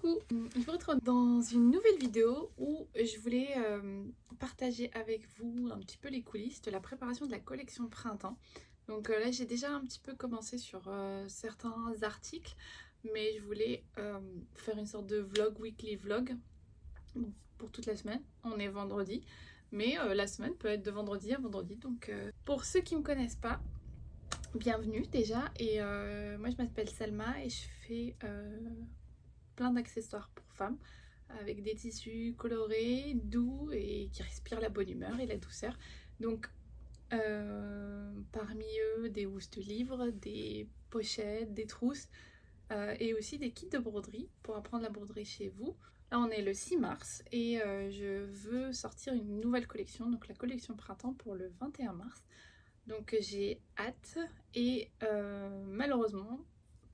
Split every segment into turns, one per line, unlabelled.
Coucou, je vous retrouve dans une nouvelle vidéo où je voulais partager avec vous un petit peu les coulisses de la préparation de la collection printemps. Donc là j'ai déjà un petit peu commencé sur certains articles, mais je voulais faire une sorte de vlog, weekly vlog pour toute la semaine. On est vendredi, mais la semaine peut être de vendredi à vendredi. Donc pour ceux qui ne me connaissent pas, bienvenue déjà. Et moi je m'appelle Salma et je fais plein d'accessoires pour femmes avec des tissus colorés, doux et qui respirent la bonne humeur et la douceur. Donc parmi eux des housses de livres, des pochettes, des trousses et aussi des kits de broderie pour apprendre la broderie chez vous. Là on est le 6 mars et je veux sortir une nouvelle collection, donc la collection printemps pour le 21 mars. Donc j'ai hâte et malheureusement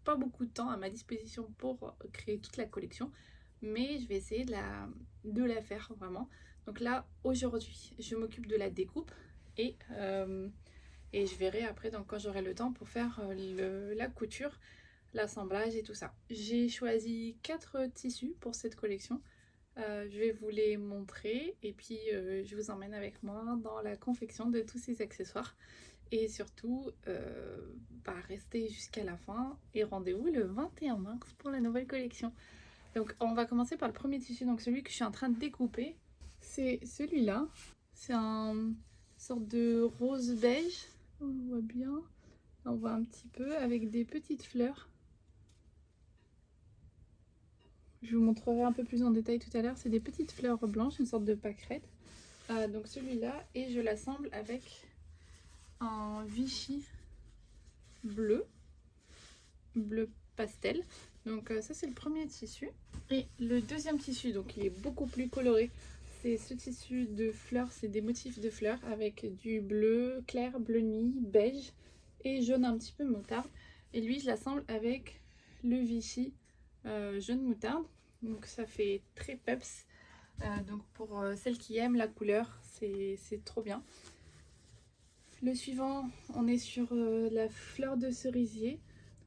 pas beaucoup de temps à ma disposition pour créer toute la collection, mais je vais essayer de la faire vraiment. Donc là aujourd'hui je m'occupe de la découpe et je verrai après donc quand j'aurai le temps pour faire la couture, l'assemblage et tout ça. J'ai choisi 4 tissus pour cette collection. Je vais vous les montrer et puis je vous emmène avec moi dans la confection de tous ces accessoires. Et surtout, restez jusqu'à la fin et rendez-vous le 21 mars pour la nouvelle collection. Donc on va commencer par le premier tissu, donc celui que je suis en train de découper. C'est celui-là. C'est un sorte de rose beige, on le voit bien. On voit un petit peu avec des petites fleurs. Je vous montrerai un peu plus en détail tout à l'heure. C'est des petites fleurs blanches, une sorte de pâquerette. Donc celui-là, et je l'assemble avec un Vichy bleu pastel. Donc ça c'est le premier tissu. Et le deuxième tissu, donc il est beaucoup plus coloré. C'est ce tissu de fleurs, c'est des motifs de fleurs avec du bleu clair, bleu nuit, beige et jaune un petit peu moutarde. Et lui je l'assemble avec le Vichy jaune moutarde. Donc ça fait très peps. Donc pour celles qui aiment la couleur, c'est trop bien. Le suivant, on est sur la fleur de cerisier.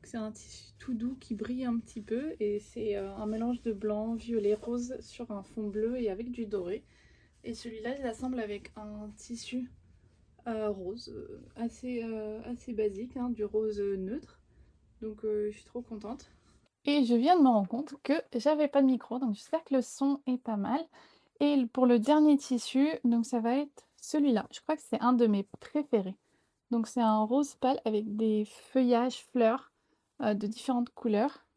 C'est un tissu tout doux qui brille un petit peu et c'est un mélange de blanc, violet, rose sur un fond bleu et avec du doré. Et celui-là, je l'assemble avec un tissu rose assez basique, hein, du rose neutre. Donc je suis trop contente. Et je viens de me rendre compte que j'avais pas de micro, donc j'espère que le son est pas mal. Et pour le dernier tissu, donc ça va être celui-là. Je crois que c'est un de mes préférés. Donc c'est un rose pâle avec des feuillages fleurs de différentes couleurs.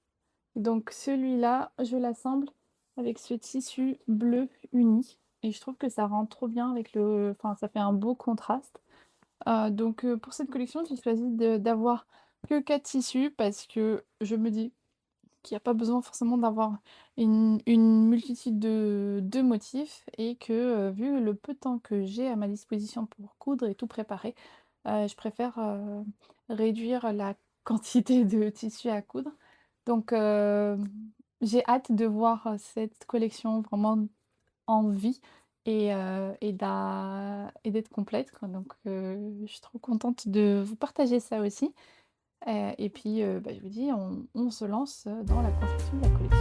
Donc celui-là, je l'assemble avec ce tissu bleu uni. Et je trouve que ça rend trop bien avec le... Enfin, ça fait un beau contraste. Donc pour cette collection, j'ai choisi d'avoir que 4 tissus parce que je me dis qu'il n'y a pas besoin forcément d'avoir une multitude de motifs et que vu le peu de temps que j'ai à ma disposition pour coudre et tout préparer, je préfère réduire la quantité de tissu à coudre. Donc j'ai hâte de voir cette collection vraiment en vie et d'être complète, quoi. Donc je suis trop contente de vous partager ça aussi. Et puis je vous dis, on se lance dans la construction de la collection.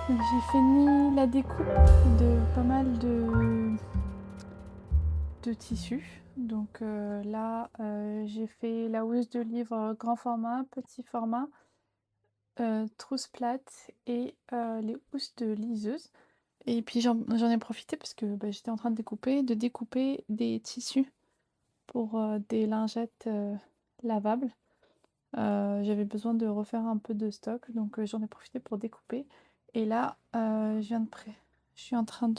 Donc, j'ai fini la découpe de pas mal de tissus. Donc là, j'ai fait la housse de livre grand format, petit format, trousse plate et les housses de liseuse. Et puis j'en ai profité parce que j'étais en train de découper des tissus pour des lingettes lavables. J'avais besoin de refaire un peu de stock, donc j'en ai profité pour découper. Et là, je suis en train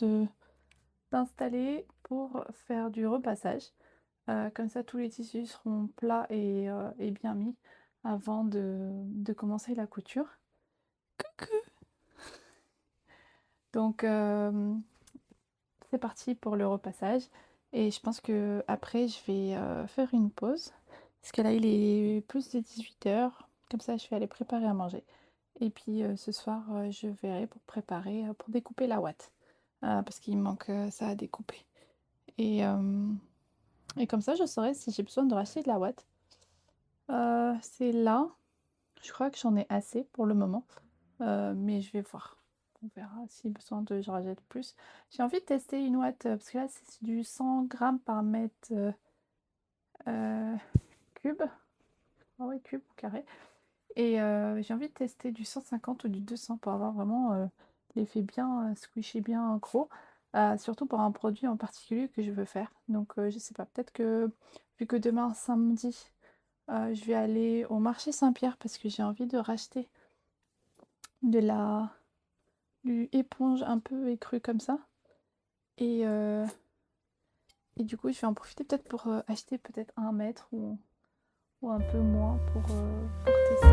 d'installer pour faire du repassage. Comme ça, tous les tissus seront plats et bien mis avant de commencer la couture. Coucou! Donc, c'est parti pour le repassage. Et je pense que après je vais faire une pause. Parce que là, il est plus de 18h. Comme ça, je vais aller préparer à manger. Et puis ce soir, je verrai pour préparer, pour découper la ouate. Parce qu'il me manque ça à découper. Et comme ça, je saurai si j'ai besoin de racheter de la ouate. C'est là. Je crois que j'en ai assez pour le moment. Mais je vais voir. On verra si besoin de je rajoute plus. J'ai envie de tester une ouate. Parce que là, c'est du 100 grammes par mètre cube. Ah oui, cube ou carré. Et j'ai envie de tester du 150 ou du 200 pour avoir vraiment l'effet bien squishy, bien gros. Surtout pour un produit en particulier que je veux faire. Donc je sais pas, peut-être que vu que demain samedi, je vais aller au marché Saint-Pierre parce que j'ai envie de racheter du éponge un peu écru comme ça. Et du coup, je vais en profiter peut-être pour acheter peut-être 1 mètre ou un peu moins pour tester.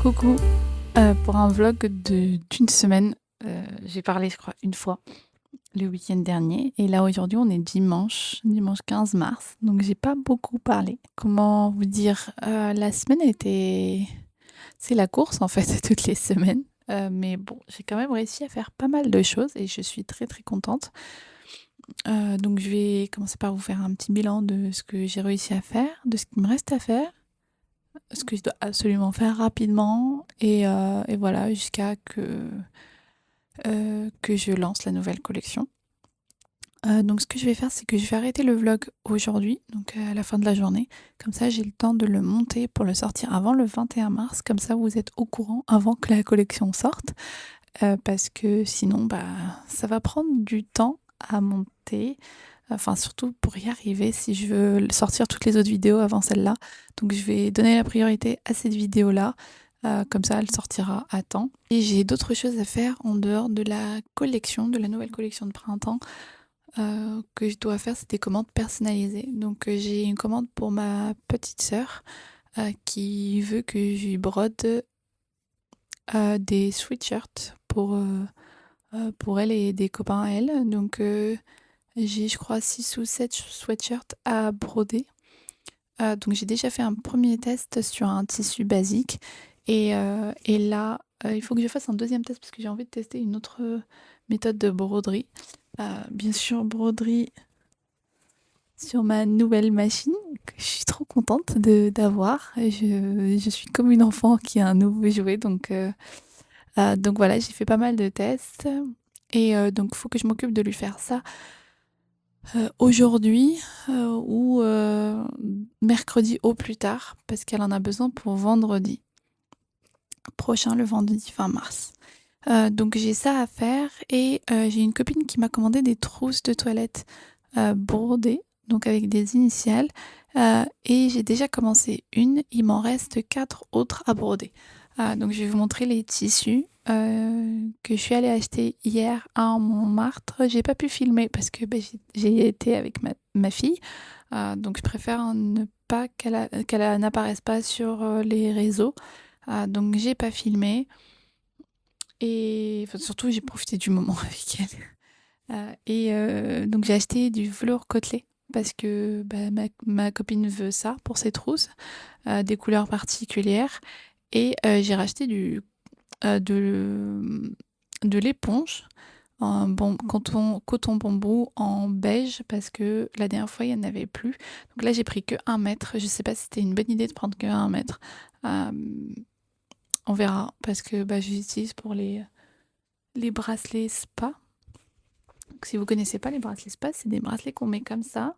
Coucou, pour un vlog d'une semaine, j'ai parlé je crois une fois le week-end dernier et là aujourd'hui on est dimanche 15 mars, donc j'ai pas beaucoup parlé. Comment vous dire? La semaine a été c'est la course en fait toutes les semaines, mais bon, j'ai quand même réussi à faire pas mal de choses et je suis très, très contente. Donc je vais commencer par vous faire un petit bilan de ce que j'ai réussi à faire, de ce qu'il me reste à faire, ce que je dois absolument faire rapidement et voilà jusqu'à que je lance la nouvelle collection. Donc ce que je vais faire, c'est que je vais arrêter le vlog aujourd'hui, donc à la fin de la journée. Comme ça, j'ai le temps de le monter pour le sortir avant le 21 mars. Comme ça, vous êtes au courant avant que la collection sorte. Parce que sinon, ça va prendre du temps à monter. Enfin, surtout pour y arriver si je veux sortir toutes les autres vidéos avant celle-là. Donc je vais donner la priorité à cette vidéo-là. Comme ça, elle sortira à temps. Et j'ai d'autres choses à faire en dehors de la collection, de la nouvelle collection de printemps. Que je dois faire, c'est des commandes personnalisées. Donc j'ai une commande pour ma petite sœur qui veut que je lui brode des sweatshirts pour elle et des copains à elle. Donc j'ai je crois 6 ou 7 sweatshirts à broder. Donc j'ai déjà fait un premier test sur un tissu basique et là il faut que je fasse un deuxième test parce que j'ai envie de tester une autre méthode de broderie. Bien sûr, broderie sur ma nouvelle machine que je suis trop contente d'avoir. Je suis comme une enfant qui a un nouveau jouet, donc voilà, j'ai fait pas mal de tests et donc il faut que je m'occupe de lui faire ça aujourd'hui ou mercredi au plus tard parce qu'elle en a besoin pour vendredi prochain, le vendredi 20 mars. Donc j'ai ça à faire et j'ai une copine qui m'a commandé des trousses de toilette brodées, donc avec des initiales. Et j'ai déjà commencé une, il m'en reste 4 autres à broder. Donc je vais vous montrer les tissus que je suis allée acheter hier à Montmartre. J'ai pas pu filmer parce que j'ai été avec ma fille. Donc je préfère ne pas qu'elle n'apparaisse pas sur les réseaux. Donc j'ai pas filmé. Et enfin, surtout, j'ai profité du moment avec elle. Donc, j'ai acheté du velours côtelé parce que ma copine veut ça pour ses trousses, des couleurs particulières. Et j'ai racheté de l'éponge, coton bambou en beige parce que la dernière fois, il n'y en avait plus. Donc là, j'ai pris que 1 mètre. Je ne sais pas si c'était une bonne idée de prendre que 1 mètre. On verra parce que j'utilise pour les bracelets spa. Donc, si vous connaissez pas les bracelets spa, c'est des bracelets qu'on met comme ça.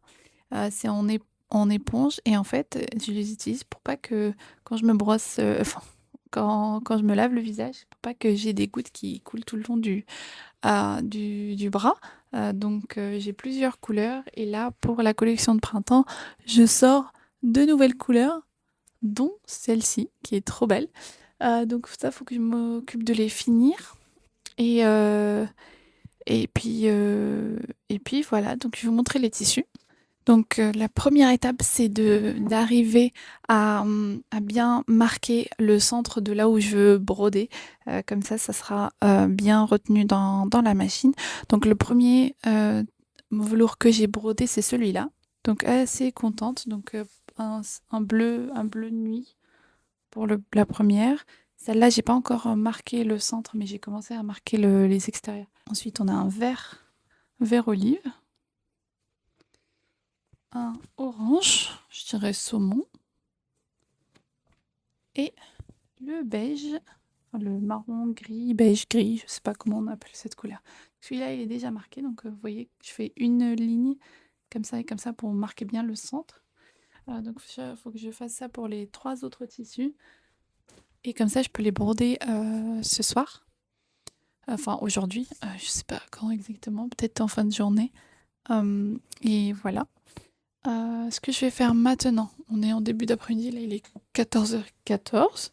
C'est en éponge et en fait, je les utilise pour pas que quand je me brosse, quand je me lave le visage, pour pas que j'ai des gouttes qui coulent tout le long du bras. Donc, j'ai plusieurs couleurs et là, pour la collection de printemps, je sors 2 nouvelles couleurs, dont celle-ci qui est trop belle. Donc ça, faut que je m'occupe de les finir. Et, et puis voilà, donc je vais vous montrer les tissus. Donc la première étape, c'est d'arriver à bien marquer le centre de là où je veux broder. Comme ça sera bien retenu dans la machine. Donc le premier velours que j'ai brodé, c'est celui-là. Donc assez contente. Donc un bleu nuit pour la première. Celle-là, j'ai pas encore marqué le centre, mais j'ai commencé à marquer les extérieurs. Ensuite, on a un vert olive, un orange, je dirais saumon, et le beige, le marron gris, beige gris, je sais pas comment on appelle cette couleur. Celui-là, il est déjà marqué, donc vous voyez, je fais une ligne comme ça et comme ça pour marquer bien le centre. Donc il faut que je fasse ça pour les 3 autres tissus. Et comme ça, je peux les broder ce soir. Enfin, aujourd'hui. Je sais pas quand exactement. Peut-être en fin de journée. Et voilà. Ce que je vais faire maintenant. On est en début d'après-midi. Là, il est 14h14.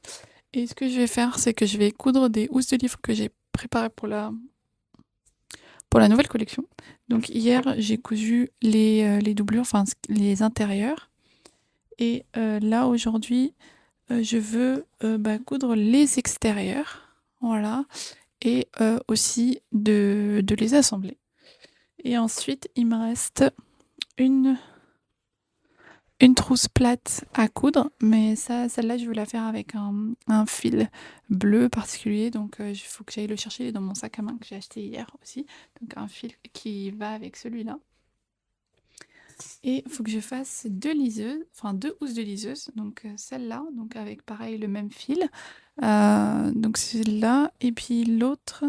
Et ce que je vais faire, c'est que je vais coudre des housses de livres que j'ai préparées pour la nouvelle collection. Donc hier, j'ai cousu les doublures, enfin les intérieurs. Et là, aujourd'hui, je veux coudre les extérieurs, voilà, et aussi de les assembler. Et ensuite, il me reste une trousse plate à coudre, mais celle-là, je veux la faire avec un fil bleu particulier, donc il faut que j'aille le chercher, il est dans mon sac à main que j'ai acheté hier aussi, donc un fil qui va avec celui-là. Et il faut que je fasse 2 liseuses, enfin 2 housses de liseuse, donc celle-là, donc avec pareil le même fil, donc celle-là, et puis l'autre,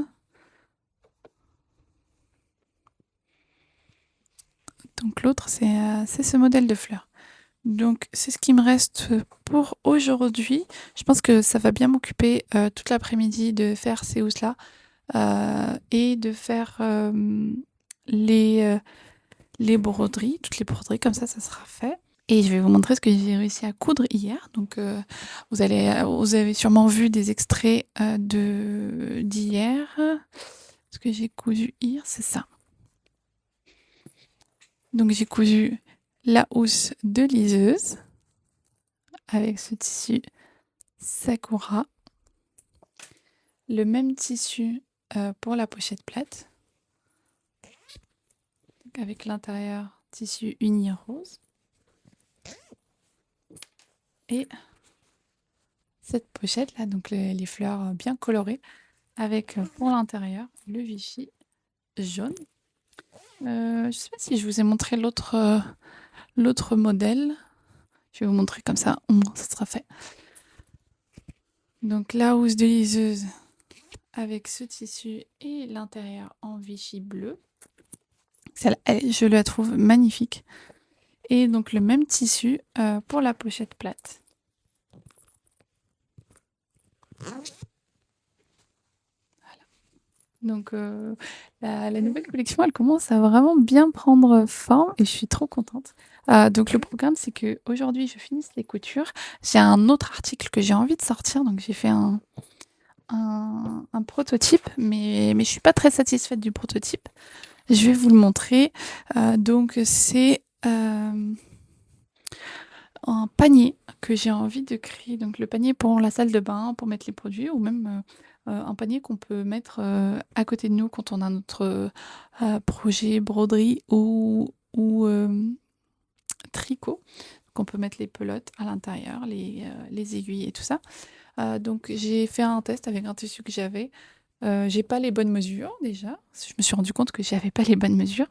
donc l'autre c'est ce modèle de fleurs. Donc c'est ce qui me reste pour aujourd'hui. Je pense que ça va bien m'occuper toute l'après-midi de faire ces housses-là et de faire les broderies, toutes les broderies, comme ça sera fait. Et je vais vous montrer ce que j'ai réussi à coudre hier. Donc vous avez sûrement vu des extraits d'hier. Ce que j'ai cousu hier, c'est ça. Donc j'ai cousu la housse de liseuse avec ce tissu Sakura. Le même tissu pour la pochette plate. Donc avec l'intérieur tissu uni rose. Et cette pochette là, donc les fleurs bien colorées, avec pour l'intérieur le Vichy jaune. Je sais pas si je vous ai montré l'autre modèle. Je vais vous montrer comme ça, au moins ça sera fait. Donc la housse de liseuse avec ce tissu et l'intérieur en Vichy bleu. Celle-là, je la trouve magnifique. Et donc le même tissu pour la pochette plate. Voilà. Donc la nouvelle collection, elle commence à vraiment bien prendre forme et je suis trop contente. Donc le programme, c'est que aujourd'hui je finisse les coutures. J'ai un autre article que j'ai envie de sortir, donc j'ai fait un prototype, mais je suis pas très satisfaite du prototype. Je vais vous le montrer. Donc c'est un panier que j'ai envie de créer. Donc le panier pour la salle de bain, pour mettre les produits, ou même un panier qu'on peut mettre à côté de nous quand on a notre projet broderie ou tricot. Donc on peut mettre les pelotes à l'intérieur, les aiguilles et tout ça. Donc j'ai fait un test avec un tissu que j'avais. J'ai pas les bonnes mesures déjà. Je me suis rendu compte que j'avais pas les bonnes mesures.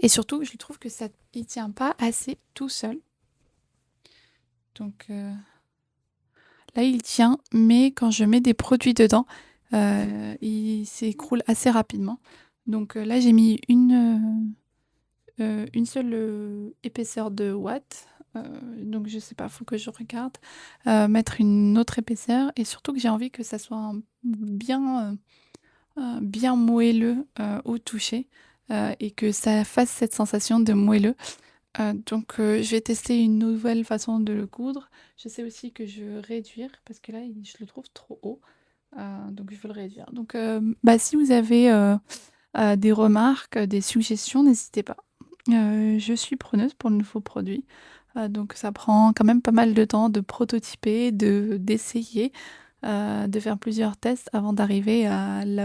Et surtout, je trouve que ça il tient pas assez tout seul. Donc là, il tient, mais quand je mets des produits dedans, il s'écroule assez rapidement. Donc là, j'ai mis une seule épaisseur de watts. Donc je sais pas, faut que je regarde. Mettre une autre épaisseur et surtout que j'ai envie que ça soit bien moelleux au toucher et que ça fasse cette sensation de moelleux. Donc je vais tester une nouvelle façon de le coudre. Je sais aussi que je vais réduire parce que là je le trouve trop haut. Donc je veux le réduire. Donc si vous avez des remarques, des suggestions, n'hésitez pas. Je suis preneuse pour de nouveaux produits. Donc ça prend quand même pas mal de temps de prototyper, d'essayer, de faire plusieurs tests avant d'arriver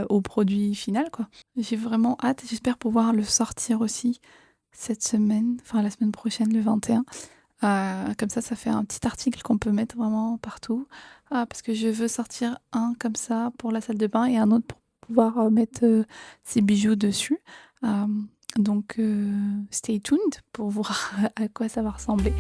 au produit final, quoi. J'ai vraiment hâte, j'espère pouvoir le sortir aussi cette semaine, enfin la semaine prochaine, le 21. Comme ça fait un petit article qu'on peut mettre vraiment partout. Parce que je veux sortir un comme ça pour la salle de bain et un autre pour pouvoir mettre ces bijoux dessus. Donc stay tuned pour voir à quoi ça va ressembler.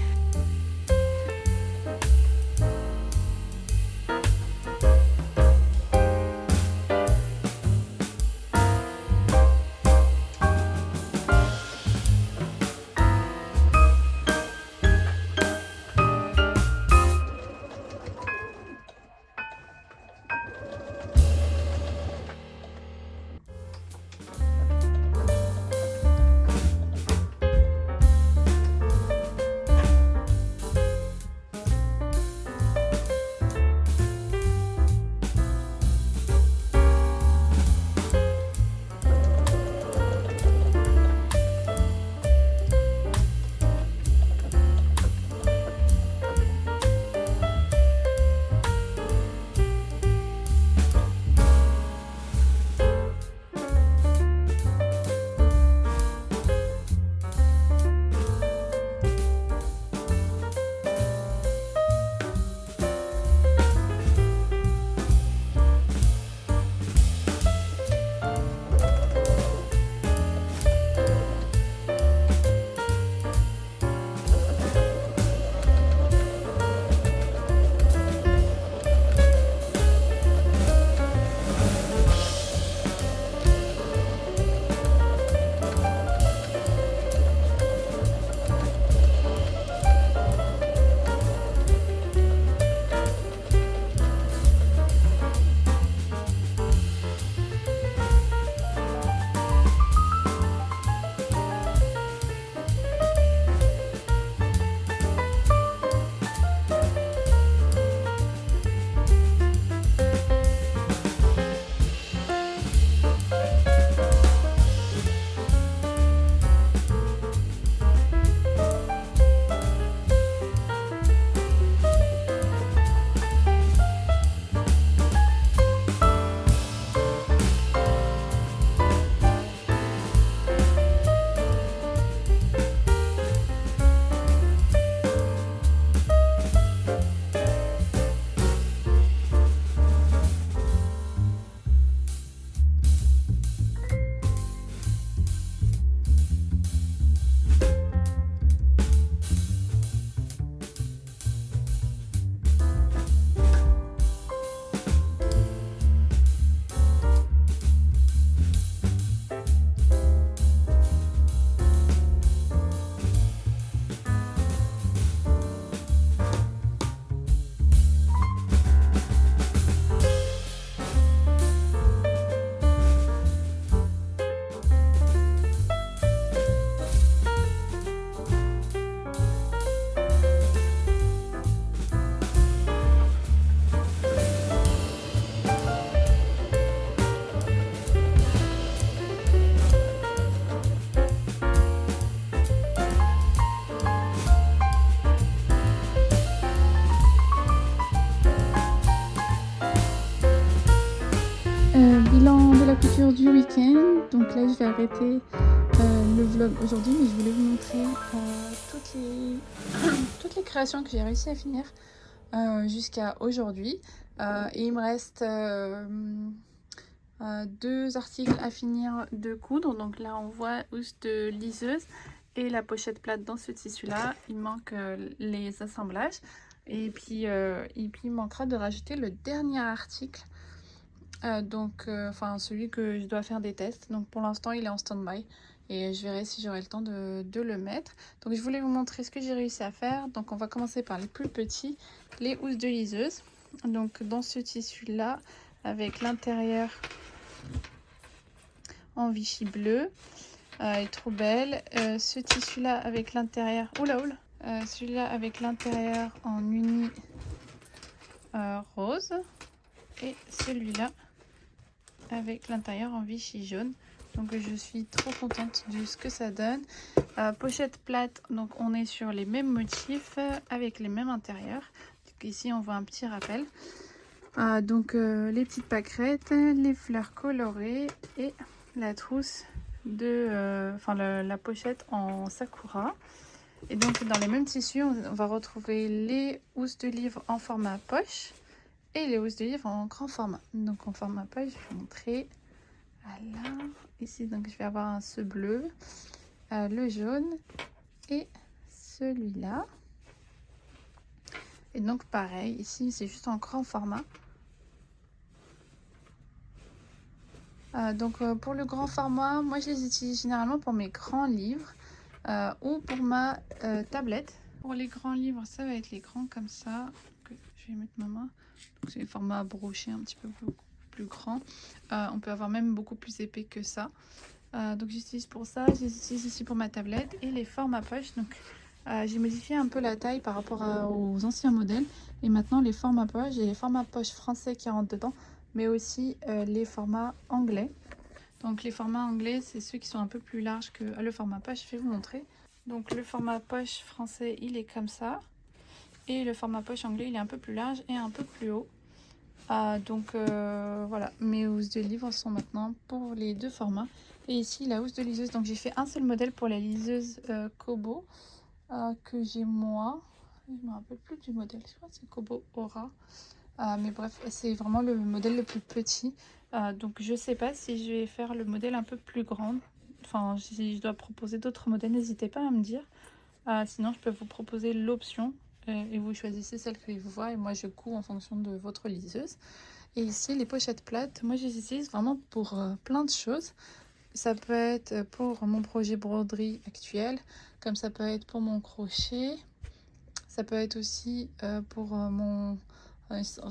aujourd'hui week-end, donc là je vais arrêter le vlog aujourd'hui, mais je voulais vous montrer toutes les créations que j'ai réussi à finir jusqu'à aujourd'hui. Et il me reste 2 articles à finir de coudre. Donc là on voit housse de liseuse et la pochette plate dans ce tissu là. Il manque les assemblages et puis il manquera de rajouter le dernier article, enfin celui que je dois faire des tests. Donc pour l'instant il est en stand-by et je verrai si j'aurai le temps de le mettre. Donc je voulais vous montrer ce que j'ai réussi à faire. Donc on va commencer par les plus petits, les housses de liseuse. Donc dans ce tissu là, avec l'intérieur en Vichy bleu, elle est trop belle. Ce tissu là avec l'intérieur, celui-là avec l'intérieur en uni rose, et celui-là avec l'intérieur en Vichy jaune. Donc je suis trop contente de ce que ça donne. Pochette plate, donc on est sur les mêmes motifs avec les mêmes intérieurs. Donc ici on voit un petit rappel. Les petites pâquerettes, les fleurs colorées et la trousse de la pochette en sakura. Et donc dans les mêmes tissus on va retrouver les housses de livre en format poche et les housses de livre en grand format. Donc en format poche, je vais vous montrer. Voilà, ici donc je vais avoir ce bleu, le jaune et celui-là. Et donc pareil, ici c'est juste en grand format. Pour le grand format, moi je les utilise généralement pour mes grands livres ou pour ma tablette. Pour les grands livres, ça va être les grands comme ça. Donc, je vais mettre ma main. C'est le format broché un petit peu plus grand. On peut avoir même beaucoup plus épais que ça. Donc j'utilise pour ça, je les utilise aussi pour ma tablette et les formats poche. Donc j'ai modifié un peu la taille par rapport aux anciens modèles. Et maintenant les formats poche, j'ai les formats poche français qui rentrent dedans, mais aussi les formats anglais. Donc les formats anglais, c'est ceux qui sont un peu plus larges que le format poche. Je vais vous montrer. Donc le format poche français, il est comme ça. Et le format poche anglais, il est un peu plus large et un peu plus haut. Voilà, mes housses de livre sont maintenant pour les deux formats. Et ici la housse de liseuse, donc j'ai fait un seul modèle pour la liseuse Kobo que j'ai moi. Je me rappelle plus du modèle, je crois que c'est Kobo Aura. Mais bref, c'est vraiment le modèle le plus petit. Donc je sais pas si je vais faire le modèle un peu plus grand. Enfin, si je dois proposer d'autres modèles, n'hésitez pas à me dire. Sinon, je peux vous proposer l'option et vous choisissez celle que vous voit et moi je couds en fonction de votre liseuse. Et ici, les pochettes plates, moi je les utilise vraiment pour plein de choses. Ça peut être pour mon projet broderie actuel, comme ça peut être pour mon crochet. Ça peut être aussi pour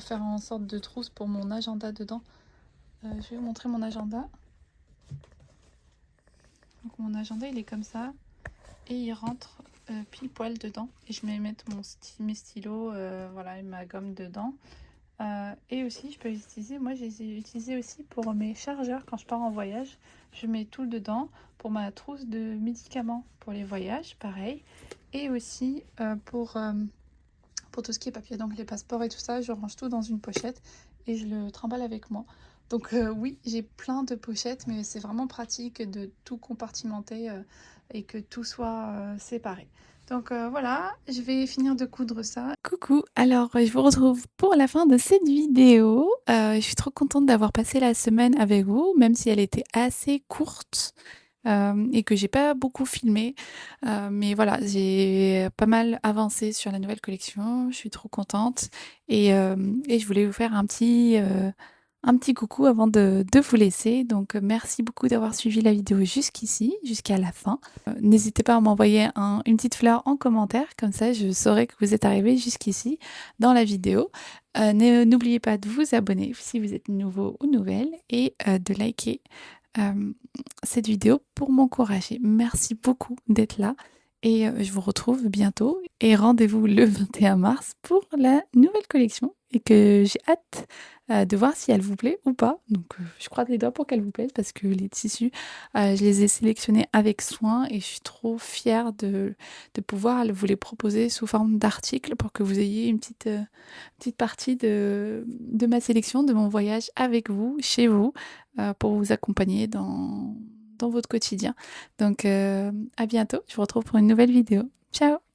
faire en sorte de trousse pour mon agenda dedans. Je vais vous montrer mon agenda. Donc mon agenda, il est comme ça et il rentre pile poil dedans. Et je vais mettre mes stylos, voilà, et ma gomme dedans. Et aussi, je peux les utiliser. Moi, je les ai utilisés aussi pour mes chargeurs quand je pars en voyage. Je mets tout dedans. Pour ma trousse de médicaments pour les voyages, pareil. Et aussi pour tout ce qui est papier, donc les passeports et tout ça, je range tout dans une pochette et je le trimballe avec moi. Donc oui, j'ai plein de pochettes, mais c'est vraiment pratique de tout compartimenter et que tout soit séparé. Donc voilà, je vais finir de coudre ça. Coucou, alors je vous retrouve pour la fin de cette vidéo. Je suis trop contente d'avoir passé la semaine avec vous, même si elle était assez courte. Et que j'ai pas beaucoup filmé, mais voilà, j'ai pas mal avancé sur la nouvelle collection. Je suis trop contente et je voulais vous faire un petit coucou avant de vous laisser. Donc merci beaucoup d'avoir suivi la vidéo jusqu'ici, jusqu'à la fin. N'hésitez pas à m'envoyer une petite fleur en commentaire, comme ça je saurai que vous êtes arrivé jusqu'ici dans la vidéo. N'oubliez pas de vous abonner si vous êtes nouveau ou nouvelle et de liker cette vidéo pour m'encourager. Merci beaucoup d'être là
Et je vous retrouve bientôt et rendez-vous le 21 mars pour la nouvelle collection et que j'ai hâte de voir si elle vous plaît ou pas. Donc je croise les doigts pour qu'elle vous plaise parce que les tissus, je les ai sélectionnés avec soin et je suis trop fière de pouvoir vous les proposer sous forme d'articles pour que vous ayez une petite partie de ma sélection, de mon voyage avec vous, chez vous, pour vous accompagner dans votre quotidien. Donc, à bientôt. Je vous retrouve pour une nouvelle vidéo. Ciao!